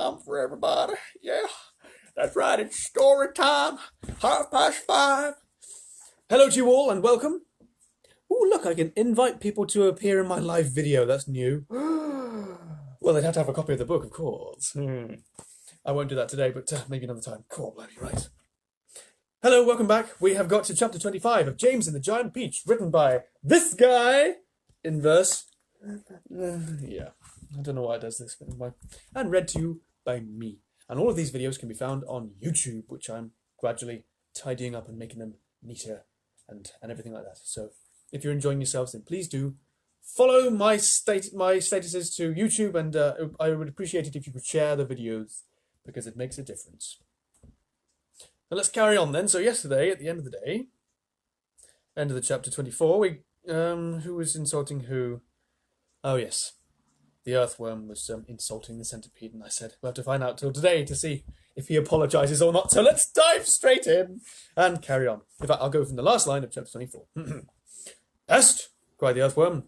time for everybody. Yeah, that's right. It's story time. 5:30. Hello to you all and welcome. Oh, look, I can invite people to appear in my live video. That's new. Well, they'd have to have a copy of the book, of course. I won't do that today, but maybe another time. Cool, bloody right. Hello, welcome back. We have got to chapter 25 of James and the Giant Peach, written by this guy in verse. Yeah, I don't know why it does this, but anyway. And read to you by me. And all of these videos can be found on YouTube, which I'm gradually tidying up and making them neater and everything like that. So if you're enjoying yourselves, then please do follow my statuses to YouTube, and I would appreciate it if you could share the videos because it makes a difference. Now let's carry on then. So yesterday, at the end of the day, end of the chapter 24, we who was insulting who? Oh yes, the Earthworm was insulting the Centipede, and I said we'll have to find out till today to see if he apologises or not. So let's dive straight in and carry on. In fact, I'll go from the last line of chapter 24. Pest! Cried the Earthworm.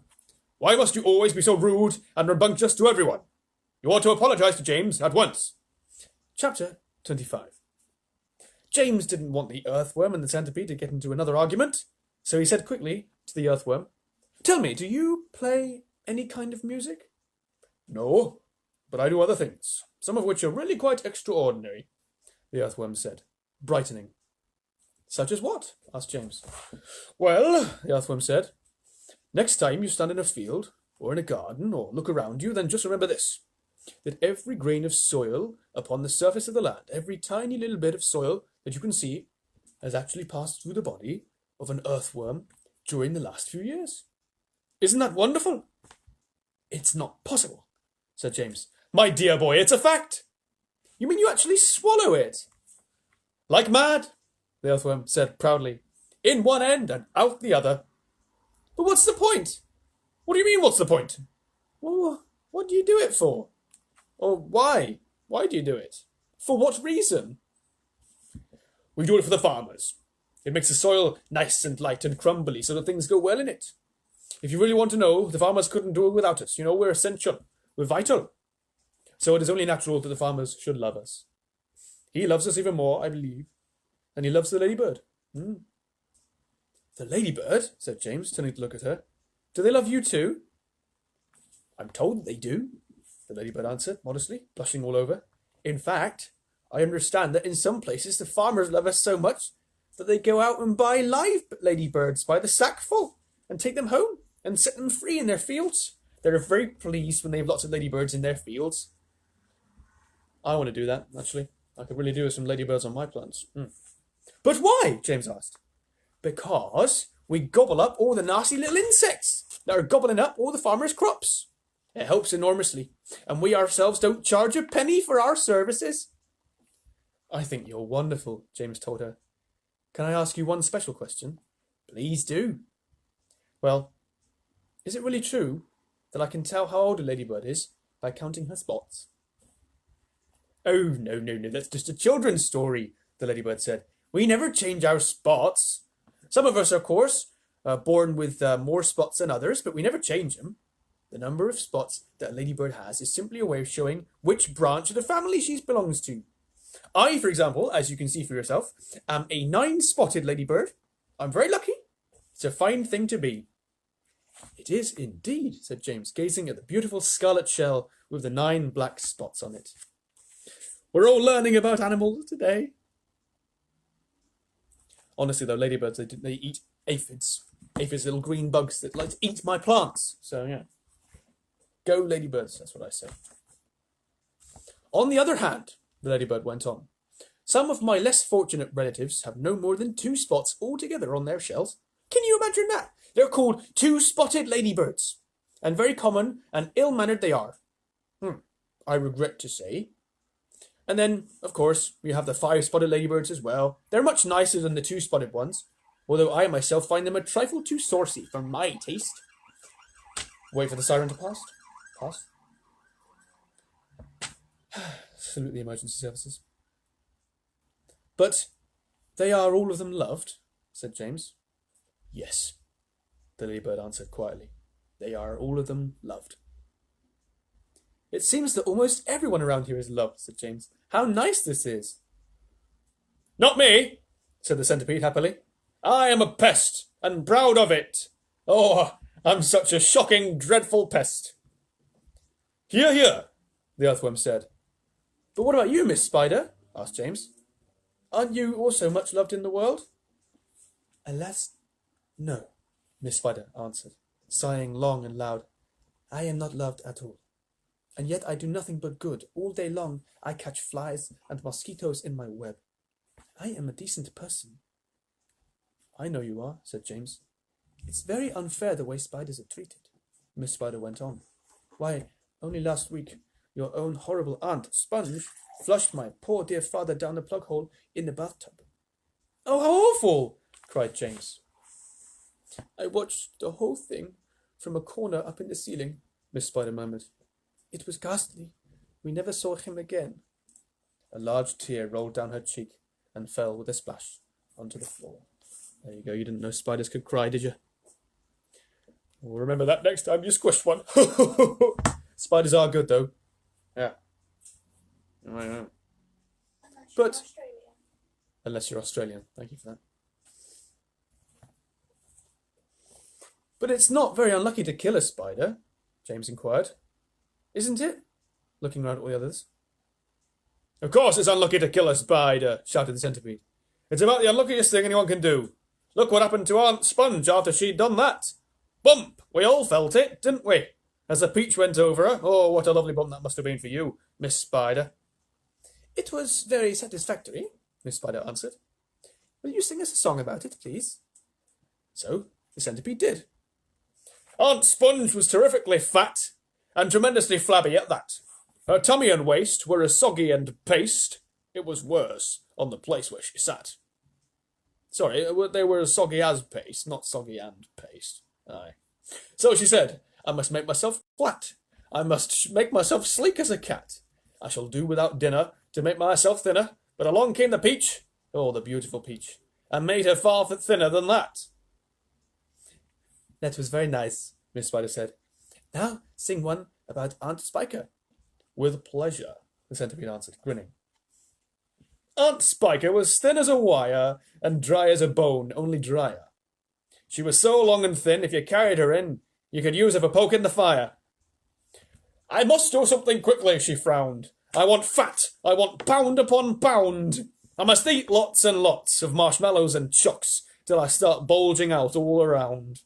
Why must you always be so rude and rambunctious to everyone? You ought to apologise to James at once. Chapter 25. James didn't want the Earthworm and the Centipede to get into another argument, so he said quickly to the Earthworm, Tell me, do you play any kind of music? No, but I do other things, some of which are really quite extraordinary, the Earthworm said, brightening. Such as what? Asked James. Well, the Earthworm said, next time you stand in a field, or in a garden, or look around you, then just remember this, that every grain of soil upon the surface of the land, every tiny little bit of soil that you can see, has actually passed through the body of an earthworm during the last few years. Isn't that wonderful? It's not possible, said James. My dear boy, it's a fact. You mean you actually swallow it? Like mad, the Earthworm said proudly. In one end and out the other. But what's the point? What do you mean, what's the point? Well, what do you do it for? Or why? Why do you do it? For what reason? We do it for the farmers. It makes the soil nice and light and crumbly so that things go well in it. If you really want to know, the farmers couldn't do it without us. You know, we're essential. We're vital. So it is only natural that the farmers should love us. He loves us even more, I believe, than he loves the ladybird. The ladybird, said James, turning to look at her. Do they love you too? I'm told they do, the ladybird answered, modestly, blushing all over. In fact, I understand that in some places the farmers love us so much that they go out and buy live ladybirds by the sackful and take them home and set them free in their fields. They're very pleased when they have lots of ladybirds in their fields. I want to do that, actually. I could really do with some ladybirds on my plants. But why? James asked. Because we gobble up all the nasty little insects that are gobbling up all the farmers' crops. It helps enormously, and we ourselves don't charge a penny for our services. I think you're wonderful, James told her. Can I ask you one special question? Please do. Well, is it really true that I can tell how old a ladybird is by counting her spots? Oh, no, that's just a children's story, the ladybird said. We never change our spots. Some of us, of course, are born with more spots than others, but we never change them. The number of spots that a ladybird has is simply a way of showing which branch of the family she belongs to. I, for example, as you can see for yourself, am a 9-spotted ladybird. I'm very lucky. It's a fine thing to be. It is indeed, said James, gazing at the beautiful scarlet shell with the 9 black spots on it. We're all learning about animals today. Honestly, though, ladybirds, they eat aphids. Aphids, little green bugs that like to eat my plants. So, yeah. Go ladybirds, that's what I say. On the other hand, the ladybird went on, some of my less fortunate relatives have no more than 2 spots altogether on their shells. Can you imagine that? They're called 2-spotted ladybirds, and very common and ill-mannered they are. I regret to say. And then, of course, we have the 5-spotted ladybirds as well. They're much nicer than the 2-spotted ones, although I myself find them a trifle too saucy for my taste. Wait for the siren to pass. Salute the emergency services. But they are all of them loved, said James. Yes, the ladybird answered quietly. They are all of them loved. It seems that almost everyone around here is loved, said James. How nice this is. Not me, said the centipede happily. I am a pest, and proud of it. Oh, I'm such a shocking, dreadful pest. Hear, hear, the earthworm said. But what about you, Miss Spider? Asked James. Aren't you also much loved in the world? Alas, no, Miss Spider answered, sighing long and loud. I am not loved at all. And yet I do nothing but good. All day long I catch flies and mosquitoes in my web. I am a decent person. I know you are, said James. It's very unfair the way spiders are treated, Miss Spider went on. Why, only last week your own horrible aunt, Sponge, flushed my poor dear father down the plug hole in the bathtub. Oh, how awful! Cried James. I watched the whole thing from a corner up in the ceiling, Miss Spider murmured. It was ghastly. We never saw him again. A large tear rolled down her cheek and fell with a splash onto the floor. There you go. You didn't know spiders could cry, did you? Well, remember that next time you squish one. Spiders are good, though. Yeah. I know. But unless you're Australian. Thank you for that. But it's not very unlucky to kill a spider, James inquired. Isn't it? Looking round at all the others. Of course it's unlucky to kill a spider, shouted the centipede. It's about the unluckiest thing anyone can do. Look what happened to Aunt Sponge after she'd done that. Bump! We all felt it, didn't we? As the peach went over her. Oh, what a lovely bump that must have been for you, Miss Spider. It was very satisfactory, Miss Spider answered. Will you sing us a song about it, please? So the centipede did. Aunt Sponge was terrifically fat and tremendously flabby at that. Her tummy and waist were as soggy and paste. It was worse on the place where she sat. Sorry, they were as soggy as paste, not soggy and paste. Aye. So she said, I must make myself flat. I must make myself sleek as a cat. I shall do without dinner to make myself thinner. But along came the peach, oh, the beautiful peach, and made her far thinner than that. That was very nice, Miss Spider said. Now sing one about Aunt Spiker. With pleasure, the centipede answered, grinning. Aunt Spiker was thin as a wire and dry as a bone, only drier. She was so long and thin, if you carried her in, you could use her for poking the fire. I must do something quickly, she frowned. I want fat. I want pound upon pound. I must eat lots and lots of marshmallows and chocks till I start bulging out all around.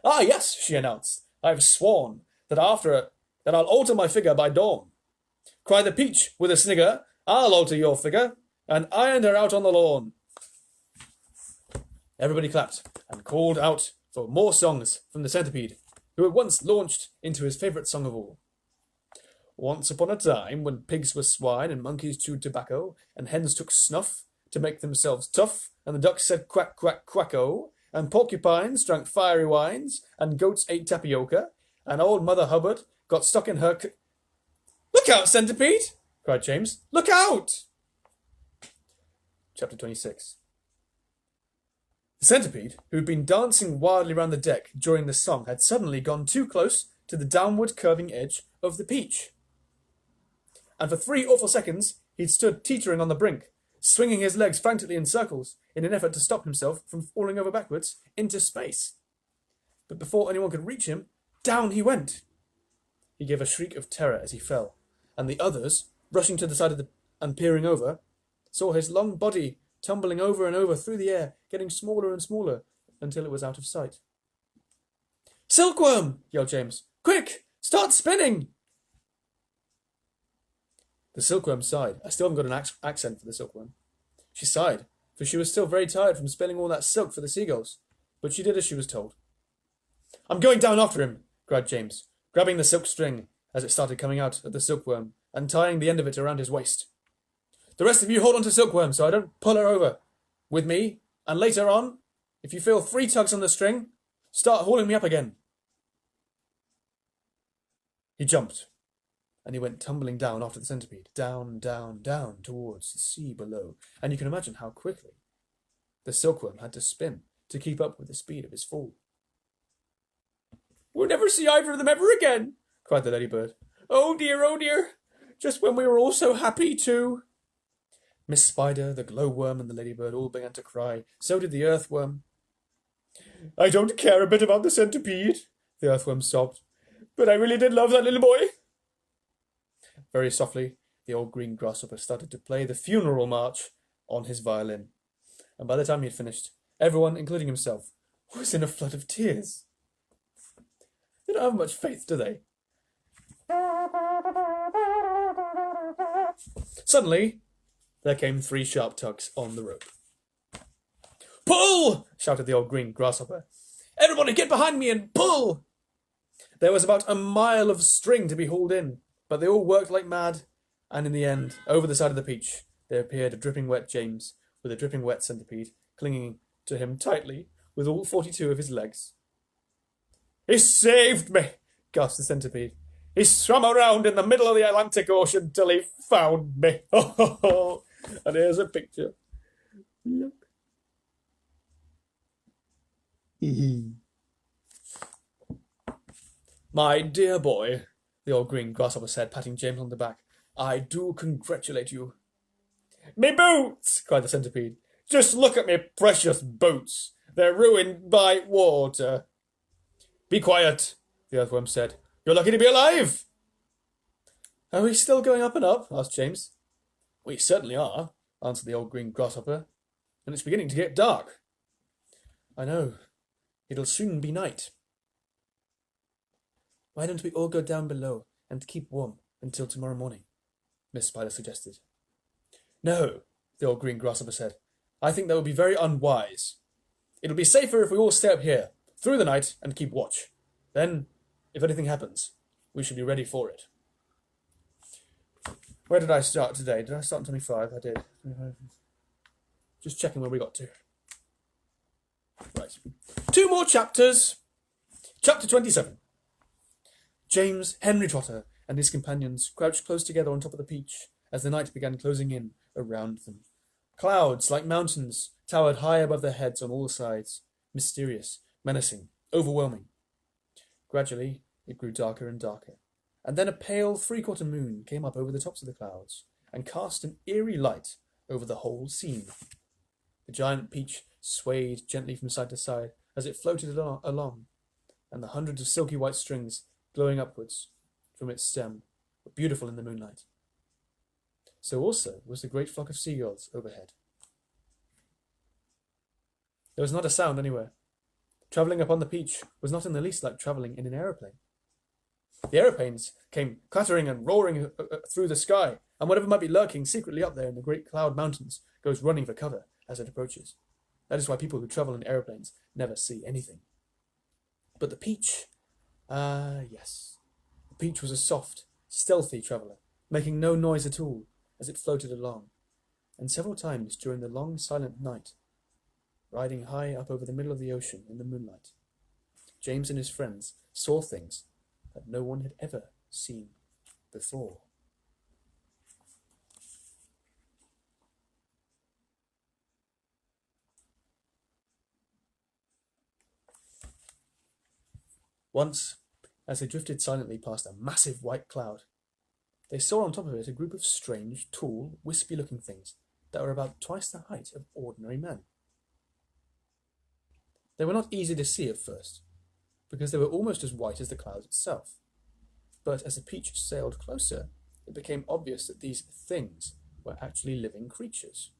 Ah, yes, she announced. I've sworn that that I'll alter my figure by dawn. Cried the peach with a snigger, I'll alter your figure, and ironed her out on the lawn. Everybody clapped and called out for more songs from the centipede, who at once launched into his favourite song of all. Once upon a time, when pigs were swine and monkeys chewed tobacco, and hens took snuff to make themselves tough, and the ducks said quack, quack, quacko, and porcupines drank fiery wines, and goats ate tapioca, and old Mother Hubbard got stuck in her... Look out, centipede! Cried James. Look out! Chapter 26. The centipede, who had been dancing wildly round the deck during the song, had suddenly gone too close to the downward curving edge of the peach. And for 3 awful seconds he'd stood teetering on the brink, swinging his legs frantically in circles in an effort to stop himself from falling over backwards into space. But before anyone could reach him, down he went. He gave a shriek of terror as he fell, and the others, rushing to the side of and peering over, saw his long body tumbling over and over through the air, getting smaller and smaller until it was out of sight. Silkworm! Yelled James. Quick! Start spinning! The silkworm sighed. I still haven't got an accent for the silkworm. She sighed, for she was still very tired from spinning all that silk for the seagulls, but she did as she was told. I'm going down after him, cried James, grabbing the silk string as it started coming out of the silkworm and tying the end of it around his waist. The rest of you hold on to Silkworm so I don't pull her over with me, and later on, if you feel 3 tugs on the string, start hauling me up again. He jumped, and he went tumbling down after the centipede, down, down, down towards the sea below, and you can imagine how quickly the silkworm had to spin to keep up with the speed of his fall. We'll never see either of them ever again, cried the ladybird. Oh dear, just when we were all so happy too. Miss Spider, the glowworm, and the ladybird all began to cry. So did the earthworm. I don't care a bit about the centipede, the earthworm sobbed, but I really did love that little boy. Very softly, the old green grasshopper started to play the funeral march on his violin, and by the time he had finished, everyone, including himself, was in a flood of tears. They don't have much faith, do they? Suddenly, there came 3 sharp tugs on the rope. Pull! Shouted the old green grasshopper. Everybody get behind me and pull! There was about a mile of string to be hauled in, but they all worked like mad, and in the end, over the side of the peach, there appeared a dripping wet James with a dripping wet centipede clinging to him tightly with all 42 of his legs. He saved me, gasped the centipede. He swam around in the middle of the Atlantic Ocean till he found me. Oh, and here's a picture. Look. My dear boy, the old green grasshopper said, patting James on the back, I do congratulate you. Me boots, cried the centipede. Just look at me precious boots. They're ruined by water. Be quiet, the earthworm said. You're lucky to be alive. Are we still going up and up? Asked James. We certainly are, answered the old green grasshopper. And it's beginning to get dark. I know. It'll soon be night. Why don't we all go down below and keep warm until tomorrow morning? Miss Spider suggested. No, the old green grasshopper said. I think that would be very unwise. It'll be safer if we all stay up here through the night and keep watch. Then, if anything happens, we should be ready for it. Where did I start today? Did I start on 25? I did. Just checking where we got to. Right. 2 more chapters. Chapter 27. James Henry Trotter and his companions crouched close together on top of the peach as the night began closing in around them. Clouds, like mountains, towered high above their heads on all sides, mysterious, menacing, overwhelming. Gradually, it grew darker and darker, and then a pale 3/4 moon came up over the tops of the clouds and cast an eerie light over the whole scene. The giant peach swayed gently from side to side as it floated along, and the hundreds of silky white strings glowing upwards from its stem were beautiful in the moonlight. So also was the great flock of seagulls overhead. There was not a sound anywhere. Travelling upon the peach was not in the least like travelling in an aeroplane. The aeroplanes came clattering and roaring through the sky, and whatever might be lurking secretly up there in the great cloud mountains goes running for cover as it approaches. That is why people who travel in aeroplanes never see anything. But the peach, yes. The peach was a soft, stealthy traveller, making no noise at all as it floated along, and several times during the long silent night, riding high up over the middle of the ocean in the moonlight, James and his friends saw things that no one had ever seen before. Once, as they drifted silently past a massive white cloud, they saw on top of it a group of strange, tall, wispy-looking things that were about twice the height of ordinary men. They were not easy to see at first, because they were almost as white as the cloud itself. But as the peach sailed closer, it became obvious that these things were actually living creatures.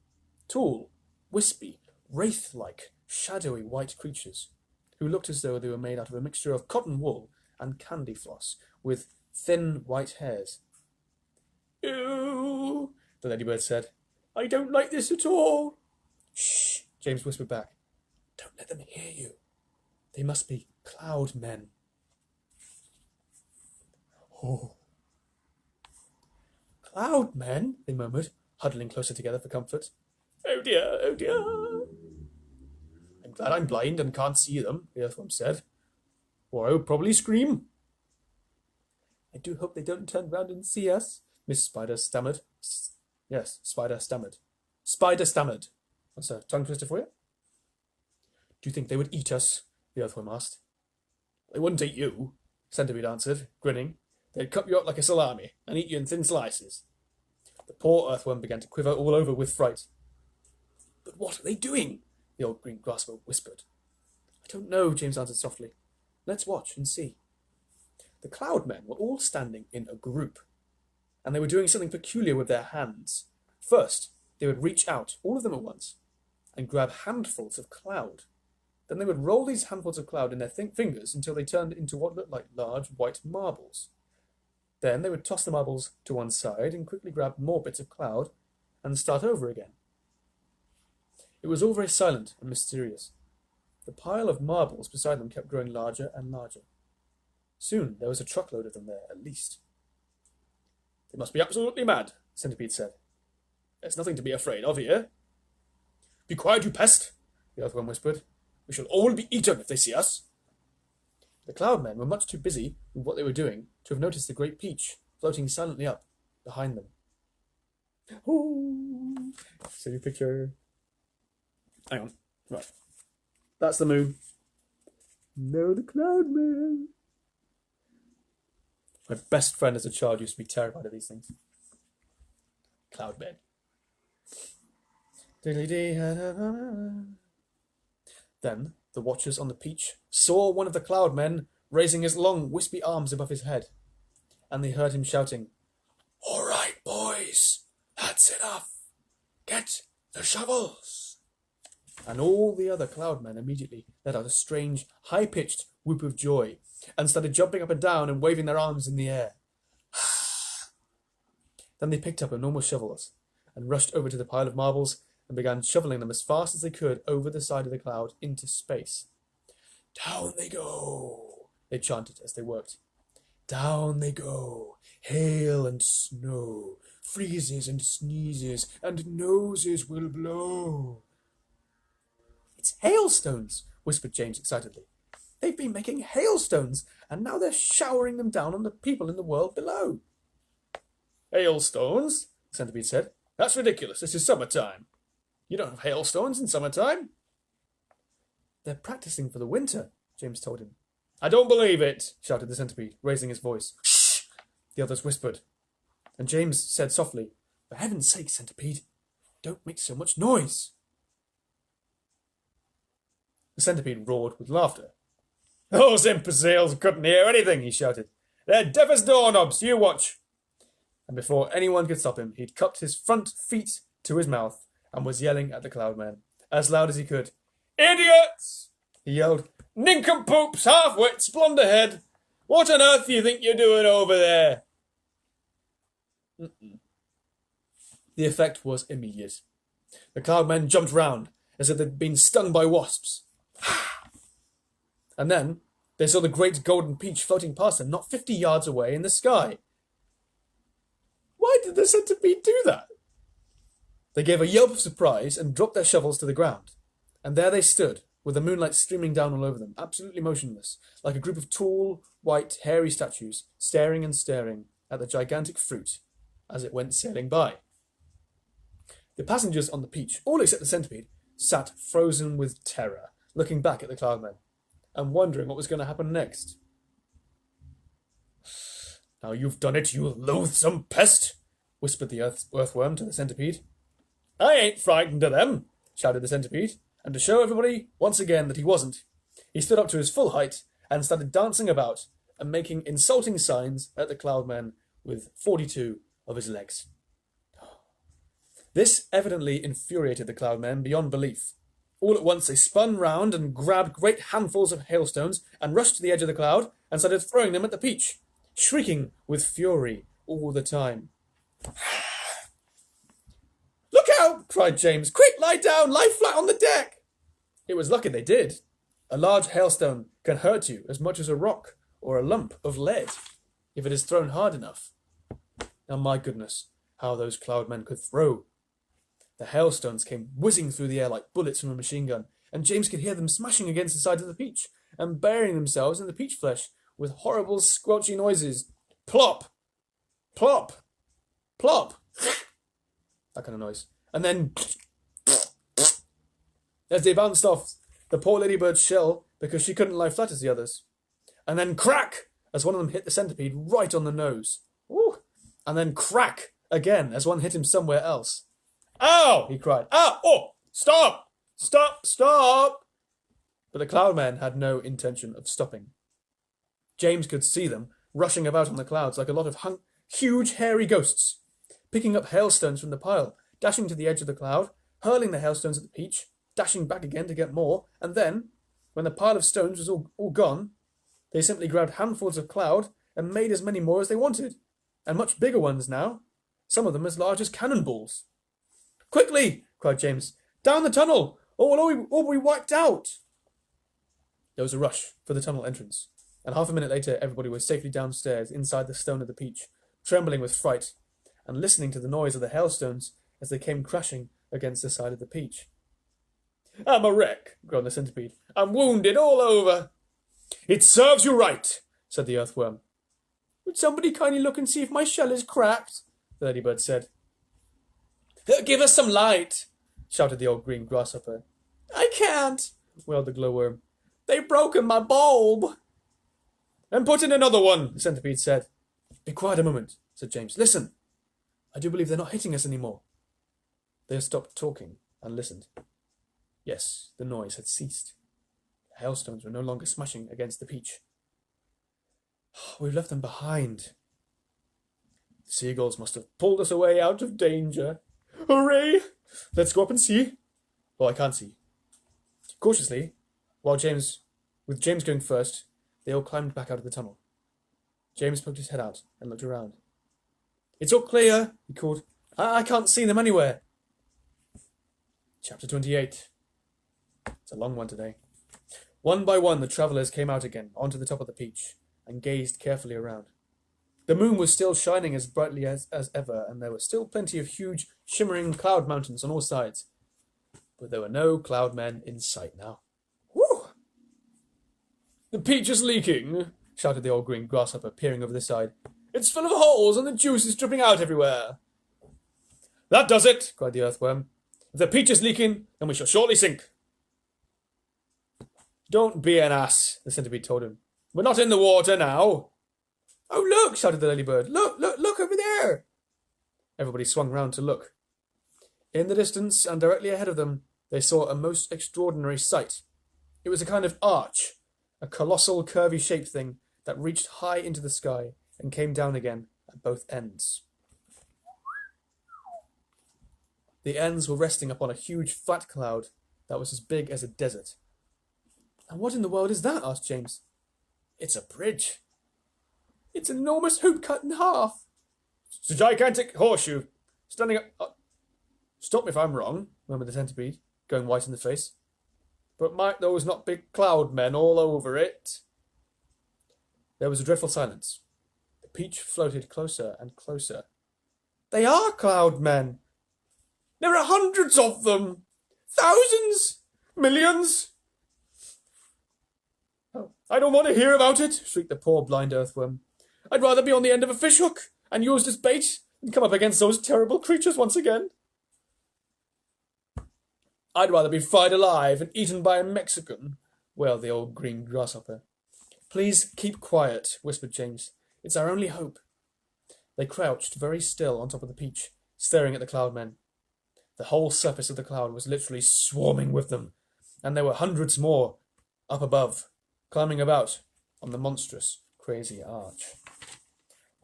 Tall, wispy, wraith-like, shadowy white creatures, who looked as though they were made out of a mixture of cotton wool and candy floss, with thin white hairs. Ew, the ladybird said. I don't like this at all. Shh, James whispered back. Don't let them hear you. They must be cloud men. Oh. Cloud men, they murmured, huddling closer together for comfort. Oh dear, oh dear. I'm glad I'm blind and can't see them, the earthworm said, or I would probably scream. I do hope they don't turn round and see us, Miss Spider stammered. Yes, Spider stammered. Spider stammered. That's a tongue twister for you? Do you think they would eat us? The earthworm asked. They wouldn't eat you, Centipede answered, grinning. They'd cut you up like a salami and eat you in thin slices. The poor earthworm began to quiver all over with fright. "But what are they doing?" the old green grasshopper whispered. "I don't know," James answered softly. "Let's watch and see." The cloud men were all standing in a group, and they were doing something peculiar with their hands. First, they would reach out, all of them at once, and grab handfuls of cloud. Then they would roll these handfuls of cloud in their fingers until they turned into what looked like large white marbles. Then they would toss the marbles to one side and quickly grab more bits of cloud and start over again. It was all very silent and mysterious. The pile of marbles beside them kept growing larger and larger. Soon there was a truckload of them there, at least. "They must be absolutely mad," the Centipede said. "There's nothing to be afraid of here." "Be quiet, you pest," the Earthworm whispered. "We shall all be eaten if they see us." The cloud men were much too busy with what they were doing to have noticed the great peach floating silently up behind them. Ooh, silly picture. Hang on. Right. That's the moon. No, the cloud man. My best friend as a child used to be terrified of these things. Cloud man. Then the watchers on the peach saw one of the cloud men raising his long, wispy arms above his head, and they heard him shouting, "All right, boys, that's enough. Get the shovels." And all the other cloud men immediately let out a strange, high-pitched whoop of joy and started jumping up and down and waving their arms in the air. Then they picked up enormous shovels and rushed over to the pile of marbles and began shoveling them as fast as they could over the side of the cloud into space. "Down they go," they chanted as they worked. "Down they go, hail and snow, freezes and sneezes, and noses will blow." "It's hailstones," whispered James excitedly. "They've been making hailstones, and now they're showering them down on the people in the world below." "Hailstones?" the Centipede said. "That's ridiculous. This is summertime. You don't have hailstones in summertime." "They're practicing for the winter," James told him. "I don't believe it," shouted the Centipede, raising his voice. "Shh!" the others whispered. And James said softly, "For heaven's sake, Centipede, don't make so much noise." The Centipede roared with laughter. "Those imbeciles couldn't hear anything," he shouted. "They're deaf as doorknobs, you watch." And before anyone could stop him, he'd cupped his front feet to his mouth and was yelling at the cloud men as loud as he could. "Idiots!" he yelled. "Nincompoops, half-wits, blunderhead! What on earth do you think you're doing over there?" The effect was immediate. The cloud men jumped round as if they'd been stung by wasps. And then they saw the great golden peach floating past them, not 50 yards away in the sky. Why did the Centipede do that? They gave a yelp of surprise and dropped their shovels to the ground. And there they stood, with the moonlight streaming down all over them, absolutely motionless, like a group of tall, white, hairy statues, staring and staring at the gigantic fruit as it went sailing by. The passengers on the peach, all except the Centipede, sat frozen with terror, looking back at the cloudmen and wondering what was going to happen next. "Now you've done it, you loathsome pest," whispered the Earthworm to the Centipede. "I ain't frightened of them," shouted the Centipede, and to show everybody once again that he wasn't, he stood up to his full height and started dancing about and making insulting signs at the cloudmen with 42 of his legs. This evidently infuriated the cloudmen beyond belief. All at once they spun round and grabbed great handfuls of hailstones and rushed to the edge of the cloud and started throwing them at the peach, shrieking with fury all the time. "Look out!" cried James. "Quick, lie down! Lie flat on the deck!" It was lucky they did. A large hailstone can hurt you as much as a rock or a lump of lead if it is thrown hard enough. Now, my goodness, how those cloudmen could throw. The hailstones came whizzing through the air like bullets from a machine gun, and James could hear them smashing against the side of the peach and burying themselves in the peach flesh with horrible squelchy noises. Plop! Plop! Plop! That kind of noise. And then as they bounced off the poor ladybird's shell because she couldn't lie flat as the others. And then crack! as one of them hit the centipede right on the nose. Ooh. And then crack again as one hit him somewhere else. "Ow!" he cried. "Ow! Oh! Stop! Stop! Stop!" But the Cloudmen had no intention of stopping. James could see them rushing about on the clouds like a lot of huge hairy ghosts, picking up hailstones from the pile, dashing to the edge of the cloud, hurling the hailstones at the peach, dashing back again to get more, and then, when the pile of stones was all gone, they simply grabbed handfuls of cloud and made as many more as they wanted, and much bigger ones now, some of them as large as cannonballs. "Quickly!" cried James. "Down the tunnel, or we'll be wiped out!" There was a rush for the tunnel entrance, and half a minute later everybody was safely downstairs inside the stone of the peach, trembling with fright, and listening to the noise of the hailstones as they came crashing against the side of the peach. "I'm a wreck," groaned the centipede. "I'm wounded all over." "It serves you right," said the earthworm. "Would somebody kindly look and see if my shell is cracked?" the ladybird said. "Give us some light," shouted the old green grasshopper. "I can't," wailed the glowworm. "They've broken my bulb." "Then put in another one," the centipede said. "Be quiet a moment," said James. "Listen. I do believe they're not hitting us anymore." They stopped talking and listened. Yes, the noise had ceased. The hailstones were no longer smashing against the peach. "We've left them behind. The seagulls must have pulled us away out of danger. Hooray! Let's go up and see." "Oh, I can't see." Cautiously, with James going first, they all climbed back out of the tunnel. James poked his head out and looked around. "It's all clear," he called. I can't see them anywhere." Chapter 28. It's a long one today. One by one, the travellers came out again onto the top of the peach and gazed carefully around. The moon was still shining as brightly as ever, and there were still plenty of huge, shimmering cloud mountains on all sides. But there were no Cloudmen in sight now. "Whew! The peach is leaking," shouted the old green grasshopper, peering over the side. "It's full of holes and the juice is dripping out everywhere." "That does it," cried the earthworm. "If the peach is leaking, then we shall shortly sink." "Don't be an ass," the centipede told him. "We're not in the water now." "Oh, look," shouted the ladybird. Look over there." Everybody swung round to look. In the distance and directly ahead of them, they saw a most extraordinary sight. It was a kind of arch, a colossal curvy-shaped thing that reached high into the sky and came down again at both ends. The ends were resting upon a huge flat cloud that was as big as a desert. "And what in the world is that?" asked James. "It's a bridge." "It's an enormous hoop cut in half." "It's a gigantic horseshoe standing up." "Stop me if I'm wrong," murmured the centipede, going white in the face. "But might those not be Cloudmen all over it?" There was a dreadful silence. The peach floated closer and closer. "They are Cloudmen. There are hundreds of them. Thousands. Millions." "Oh, I don't want to hear about it," shrieked the poor blind earthworm. "I'd rather be on the end of a fishhook and used as bait than come up against those terrible creatures once again. I'd rather be fried alive and eaten by a Mexican," wailed the old green grasshopper. "Please keep quiet," whispered James. "It's our only hope." They crouched very still on top of the peach, staring at the Cloudmen. The whole surface of the cloud was literally swarming with them, and there were hundreds more up above, climbing about on the monstrous, crazy arch.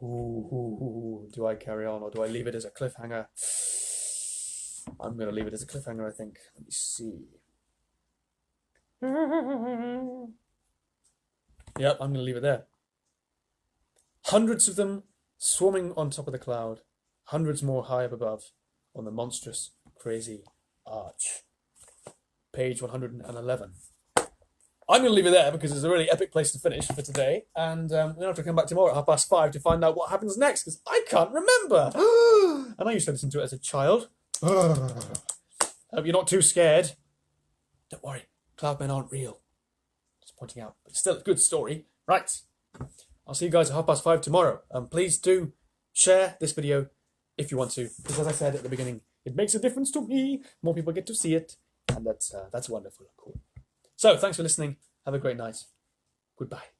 Do I carry on or do I leave it as a cliffhanger? I'm going to leave it as a cliffhanger, I think. Let me see. Yep, I'm going to leave it there. Hundreds of them swarming on top of the cloud, hundreds more high up above on the monstrous, crazy arch. Page 111. I'm going to leave it there because it's a really epic place to finish for today, and we're going to have to come back tomorrow at 5:30 to find out what happens next, because I can't remember. And I used to listen to it as a child. Hope you're not too scared. Don't worry, Cloudmen aren't real. Just pointing out, but still a good story. Right, I'll see you guys at 5:30 tomorrow. Please do share this video if you want to, because as I said at the beginning, it makes a difference to me. More people get to see it, and that's wonderful. Cool. So, thanks for listening. Have a great night. Goodbye.